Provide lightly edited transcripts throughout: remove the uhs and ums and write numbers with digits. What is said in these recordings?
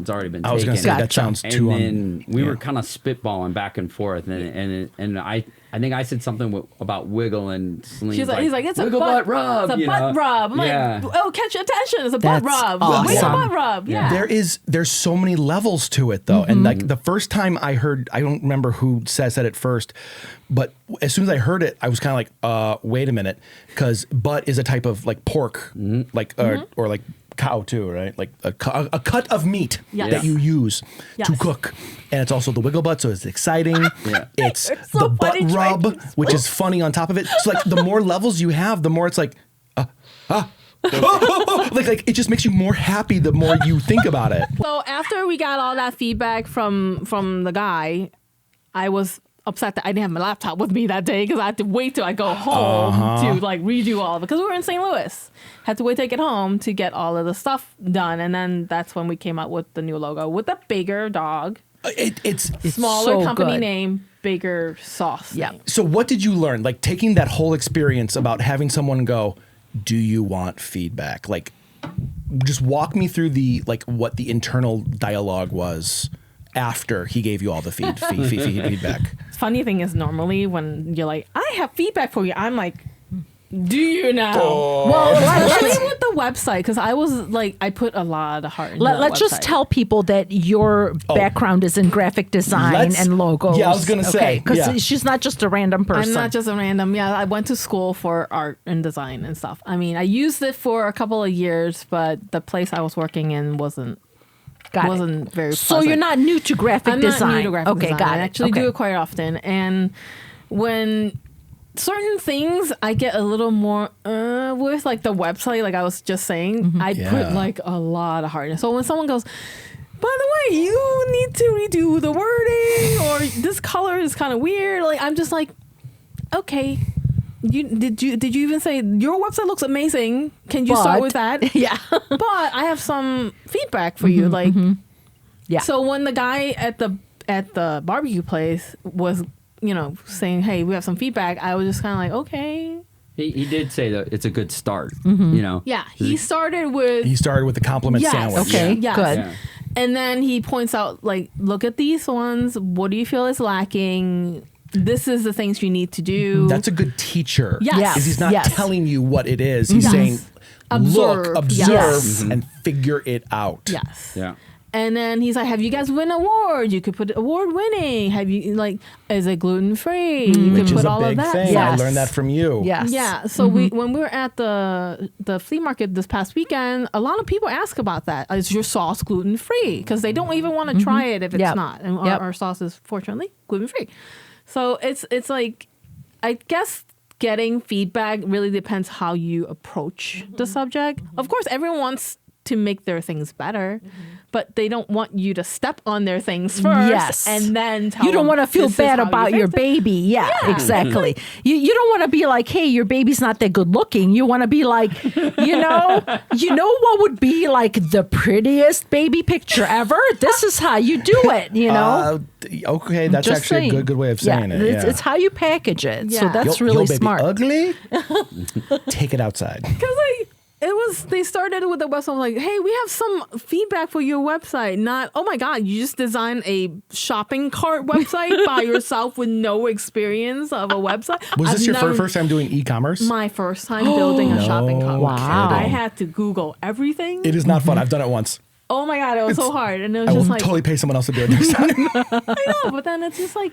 it's already been taken. I was going to say that sounds too. And then we were kind of spitballing back and forth, and I think I said something about wiggle, and Celine he's like, it's a butt rub. It's a butt rub. I'm like, oh, catch your attention. It's a butt rub. Awesome. Wiggle butt rub. Yeah. There's so many levels to it though, and like the first time I heard, I don't remember who said it first, but as soon as I heard it, I was kind of like, wait a minute, because butt is a type of like pork, like or like cow too, right? Like a cut of meat that you use to cook, and it's also the wiggle butt, so it's exciting. It's so the butt rub, which is Oh. funny on top of it. So like the more levels you have, the more it's like like it just makes you more happy the more you think about it. So after we got all that feedback from the guy, I was upset that I didn't have my laptop with me that day because I had to wait till I go home to like redo all of it, because we were in St. Louis. Had to wait to get home to get all of the stuff done, and then that's when we came out with the new logo with a bigger dog. It's Smaller so company good. name, bigger sauce. Yeah. name. So what did you learn? Like taking that whole experience about having someone go, do you want feedback? Like just walk me through the like what the internal dialogue was after he gave you all the feedback. Funny thing is, normally when you're like, I have feedback for you, I'm like, do you now? Well, Especially with the website, because I was like, I put a lot of heart into let's the just website. tell people that your background is in graphic design and logos. Yeah, I was gonna say, because she's not just a random person. I'm not just a random. Yeah, I went to school for art and design and stuff. I mean, I used it for a couple of years, but the place I was working in wasn't very So pleasant. you're not new to graphic I'm design. not new to graphic design. Got I it. actually do it quite often. And when certain things I get a little more with, like the website, like I was just saying, I put like a lot of heart in it. So when someone goes, by the way, you need to redo the wording, or this color is kind of weird, like I'm just like, okay. Did you even say your website looks amazing? Can you start with that? Yeah. But I have some feedback for you. Like, Yeah. So when the guy at the barbecue place was, saying, "Hey, we have some feedback," I was just kind of like, okay. He did say that it's a good start. You know. Yeah, he started with the compliment sandwich. Okay. Yes. Good. Yeah. And then he points out, like, look at these ones. What do you feel is lacking? This is the things you need to do. That's a good teacher. Yes. Is he's not Yes. telling you what it is. He's Yes. saying, Observe. look, observe, Yes. and figure it out. Yes. Yeah. And then he's like, have you guys win award? You could put award winning. Have you, like, is it gluten free? You Which can is put a all of big that. thing. Yes. I learned that from you. Yes. Yeah. So when we were at the flea market this past weekend, a lot of people ask about that. Is your sauce gluten free? Because they don't even want to try it if it's Yep. not. And Yep. our sauce is fortunately gluten free. So it's like, I guess getting feedback really depends how you approach the subject. Of course, everyone wants to make their things better, but they don't want you to step on their things first. Yes. And then tell You don't them, want to feel "This is bad how you about your fix it." baby. Yeah, exactly. You don't want to be like, hey, your baby's not that good looking. You want to be like, you know what would be like the prettiest baby picture ever? This is how you do it, you know? Okay, that's Just actually saying. a good way of saying it. Yeah. It's how you package it. So Yeah. that's Yo, really baby, smart. ugly? Take it outside. Because they started with the website like, hey, we have some feedback for your website. Not, oh my God, you just designed a shopping cart website by yourself with no experience of a website. Was this I've your never- first time doing e-commerce? My first time building a shopping cart. Wow. I had to Google everything. It is not fun. I've done it once. Oh my God, it was so hard. And it was I will just like, totally pay someone else to do it next time. I know, but then it's just like,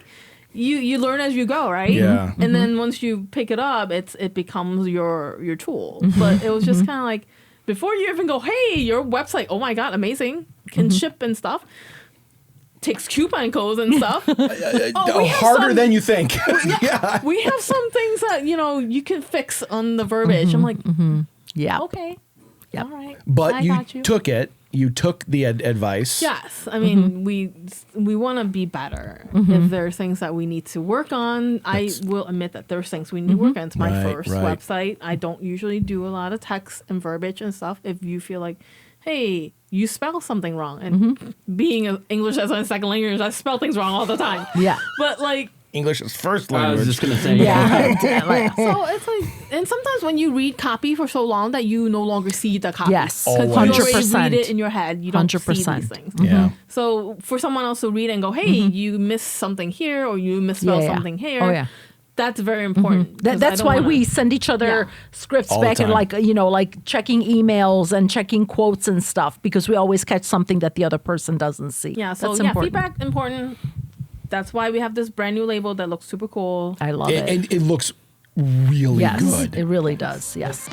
you learn as you go, right? Yeah. And then once you pick it up, it becomes your tool. But it was just kind of like, before you even go, hey, your website, oh my God, amazing, can ship and stuff, takes coupon codes and stuff. We have Harder some- than you think. Yeah. We have some things that, you can fix on the verbiage. I'm like, Yeah. okay, Yep. all right. But I you got you. took it. You took the advice. Yes, I mean we want to be better. If there are things that we need to work on, I will admit that there's things we need to work on. It's my Right, first right. website. I don't usually do a lot of text and verbiage and stuff. If you feel like, hey, you spell something wrong, and being an English as a second language, I spell things wrong all the time. Yeah. But like, English as first I language. was just gonna say, Yeah. So it's like, and sometimes when you read copy for so long that you no longer see the copy. Yes. Because you Always. already 100%. read it in your head. You don't see 100%. these things. Yeah. So for someone else to read and go, hey, you missed something here or you misspelled Yeah. something here. Oh, yeah. That's very important. 'cause I That's don't why wanna- we send each other Yeah. scripts All the back and time. like checking emails and checking quotes and stuff because we always catch something that the other person doesn't see. Yeah, so that's yeah, important. feedback important. That's why we have this brand new label that looks super cool. I love it. And it looks really Yes, good. it really does. Yes.